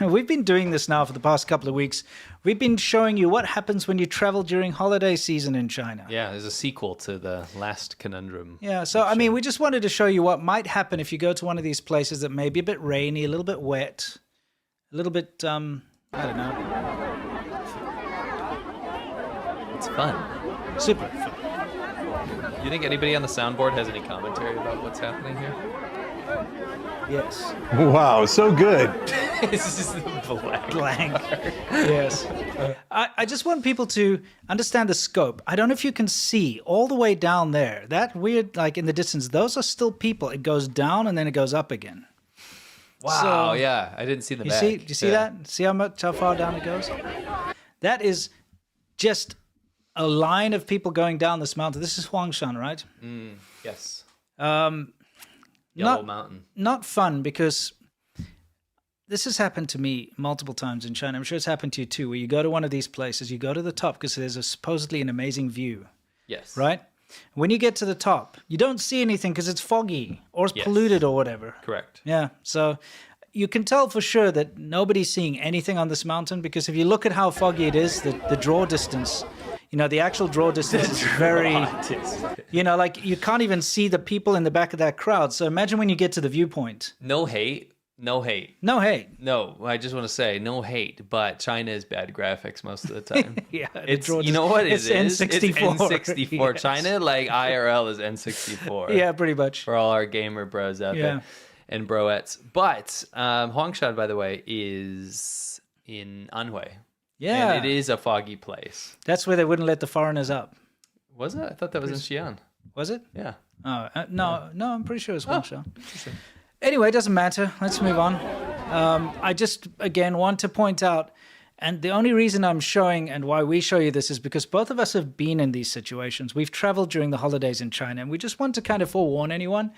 we've been doing this now for the past couple of weeks. We've been showing you what happens when you travel during holiday season in China. Yeah, there's a sequel to the last conundrum. Yeah, so I mean, we just wanted to show you what might happen if you go to one of these places that may be a bit rainy, a little bit wet, a little bit, I don't know. It's fun. Super fun. You think anybody on the soundboard has any commentary about what's happening here? Yes. Wow, so good. This is Blank. Yes. I just want people to understand the scope. I don't know if you can see all the way down there. That weird, like in the distance, those are still people. It goes down and then it goes up again. Wow, So, yeah. I didn't see the You back. see? Do you see that? See how far down it goes? That is just a line of people going down this mountain. This is Huangshan, right? Yes. Not- Mountain. Not fun because this has happened to me multiple times in China. I'm sure it's happened to you too, where you go to one of these places, you go to the top because there's supposedly an amazing view, Yes. right? When you get to the top, you don't see anything because it's foggy or it's polluted or whatever. Correct. Yeah, so you can tell for sure that nobody's seeing anything on this mountain because if you look at how foggy it is, the draw distance, the actual draw distance is very, like you can't even see the people in the back of that crowd. So imagine when you get to the viewpoint. No hate. No hate. No hate. No, I just want to say no hate, but China is bad graphics most of the time. Yeah, It's draw you know what it it's is? N64. It's N64. Yes. China, like IRL is N64. Yeah, pretty much. For all our gamer bros out there and broettes. But Huangshan, by the way, is in Anhui. Yeah. And it is a foggy place. That's where they wouldn't let the foreigners up. Was it? I thought that was in Xi'an. Was it? Yeah. Oh, no, I'm pretty sure it's Huangshan. Anyway, it doesn't matter. Let's move on. I just, again, want to point out, and the only reason I'm showing and why we show you this is because both of us have been in these situations. We've traveled during the holidays in China, and we just want to kind of forewarn anyone.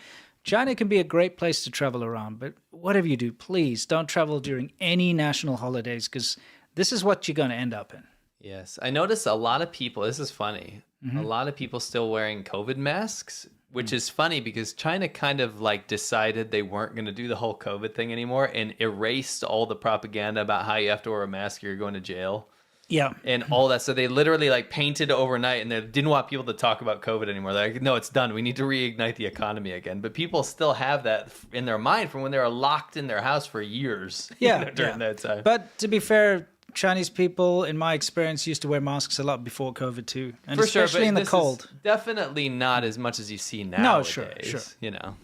China can be a great place to travel around, but whatever you do, please don't travel during any national holidays because this is what you're going to end up in. Yes. I noticed a lot of people, this is funny, a lot of people still wearing COVID masks, which is funny because China kind of like decided they weren't going to do the whole COVID thing anymore and erased all the propaganda about how you have to wear a mask or you're going to jail. Yeah. And all that. So they literally like painted overnight and they didn't want people to talk about COVID anymore. They're like, no, it's done. We need to reignite the economy again. But people still have that in their mind from when they were locked in their house for years during that time. But to be fair, Chinese people, in my experience, used to wear masks a lot before COVID too, and for sure, especially but in the this cold. is definitely not as much as you see nowadays. No, sure. You know,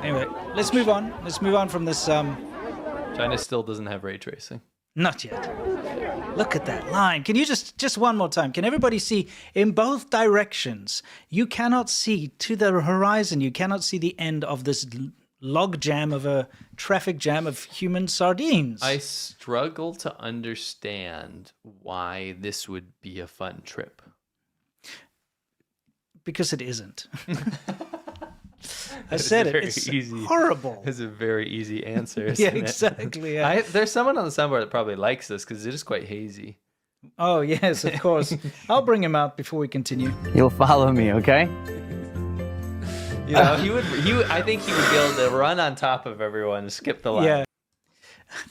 Anyway, let's move on. Let's move on from this. China still doesn't have ray tracing. Not yet. Look at that line. Can you just one more time? Can everybody see in both directions? You cannot see to the horizon. You cannot see the end of this log jam of a traffic jam of human sardines. I struggle to understand why this would be a fun trip. Because it isn't. I said it. It's horrible. It's a very easy answer. Yeah, exactly. Yeah. There's someone on the soundboard that probably likes this because it is quite hazy. Oh, yes, of course. I'll bring him out before we continue. You'll follow me, okay? You know, I think he would be able to run on top of everyone and skip the line. Yeah.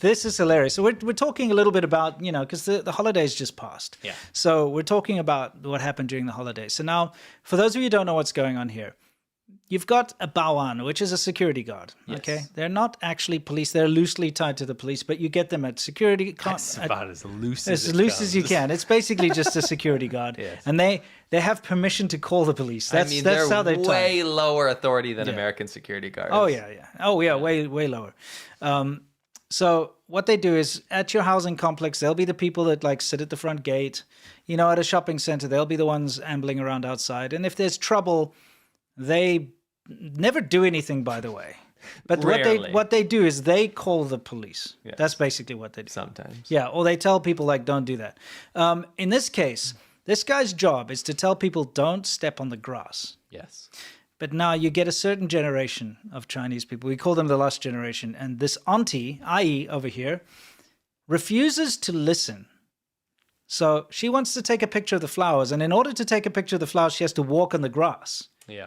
This is hilarious. So we're talking a little bit about, because the holidays just passed. Yeah. So we're talking about what happened during the holidays. So now, for those of you who don't know what's going on here, you've got a baoan, which is a security guard. Yes. Okay. They're not actually police. They're loosely tied to the police, but you get them at security. That's about as loose as you can. It's basically just a security guard. Yes. And they have permission to call the police. That's they're how they way lower authority than American security guards. Oh, yeah. Way lower. So what they do is at your housing complex, they'll be the people that like sit at the front gate. At a shopping center, they'll be the ones ambling around outside. And if there's trouble, they never do anything, by the way. But what they do is they call the police. Yes. That's basically what they do. Sometimes. Yeah, or they tell people like, don't do that. In this case, this guy's job is to tell people don't step on the grass. Yes. But now you get a certain generation of Chinese people. We call them the lost generation. And this auntie, i.e. over here, refuses to listen. So she wants to take a picture of the flowers. And in order to take a picture of the flowers, she has to walk on the grass. Yeah.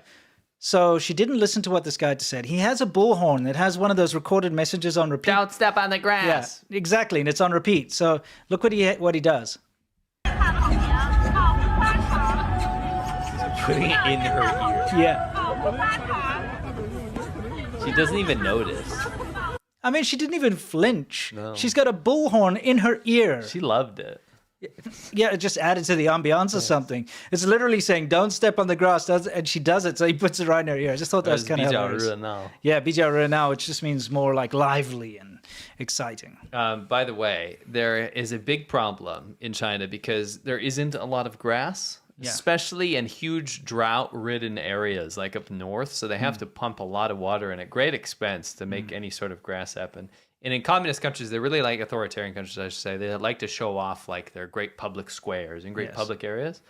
So she didn't listen to what this guy had said. He has a bullhorn that has one of those recorded messages on repeat. Don't step on the grass. Yeah, exactly, and it's on repeat. So look what he does. Putting it in her ear. Yeah. She doesn't even notice. I mean, she didn't even flinch. No. She's got a bullhorn in her ear. She loved it. Yeah, it just added to the ambiance or something. It's literally saying, don't step on the grass, and she does it, so he puts it right in her ear. I just thought that was kind of hilarious. Yeah, Bija now, which just means more like lively and exciting. By the way, there is a big problem in China because there isn't a lot of grass. Yeah. Especially in huge drought-ridden areas like up north. So they have to pump a lot of water and at great expense to make any sort of grass happen. And in communist countries, they're really like authoritarian countries, I should say. They like to show off like their great public squares and great public areas.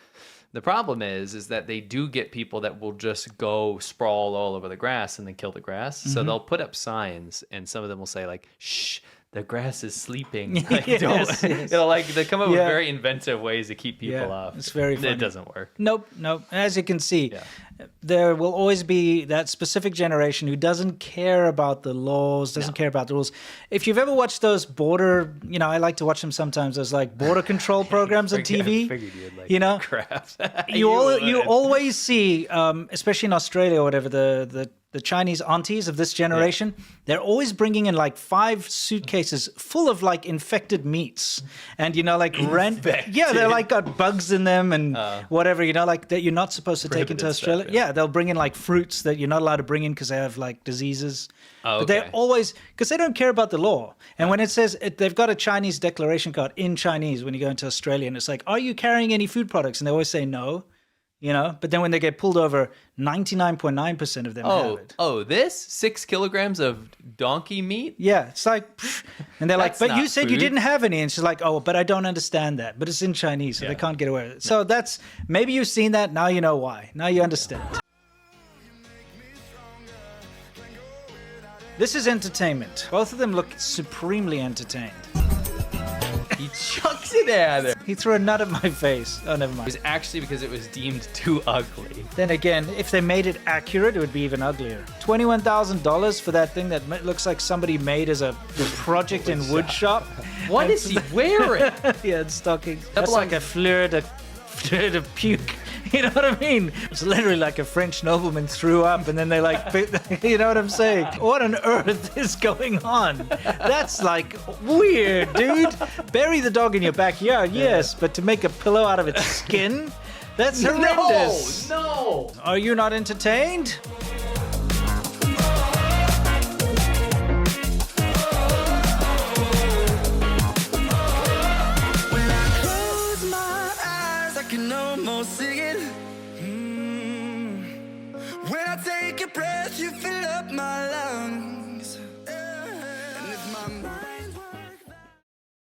The problem is that they do get people that will just go sprawl all over the grass and then kill the grass. So they'll put up signs and some of them will say like, shh, the grass is sleeping. Like, Yes. Like they come up with very inventive ways to keep people off. It's very funny. It doesn't work. Nope. As you can see, there will always be that specific generation who doesn't care about the laws, doesn't care about the rules. If you've ever watched those border, I like to watch them sometimes. There's like border control programs on TV. I figured you'd like crap. You always see, especially in Australia or whatever, the Chinese aunties of this generation, they're always bringing in like 5 suitcases full of like infected meats. And, like they're like got bugs in them and whatever, like that you're not supposed to take into Australia. Stuff, yeah, they'll bring in like fruits that you're not allowed to bring in because they have like diseases. Oh, But they're always, because they don't care about the law. And when it says, they've got a Chinese declaration card in Chinese when you go into Australia and it's like, are you carrying any food products? And they always say no. But then when they get pulled over, 99.9% of them have it. Oh, this 6 kilograms of donkey meat? Yeah, it's like, and they're like, but you said you food." didn't have any. And she's like, oh, but I don't understand that. But it's in Chinese, so they can't get away with it. So that's, maybe you've seen that, now you know why. Now you understand. This is entertainment. Both of them look supremely entertained. He chucks it at her. He threw a nut at my face. Oh, never It mind. was actually because it was deemed too ugly. Then again, if they made it accurate, it would be even uglier. $21,000 for that thing that looks like somebody made as a project in wood shop. What is he wearing? Yeah, it's stockings. That's like a fleur de puke. You know what I mean? It's literally like a French nobleman threw up and then they you know what I'm saying? What on earth is going on? That's like weird, dude. Bury the dog in your backyard, yes, but to make a pillow out of its skin? That's horrendous. No. Are you not entertained? When I take a breath, you fill up my lungs.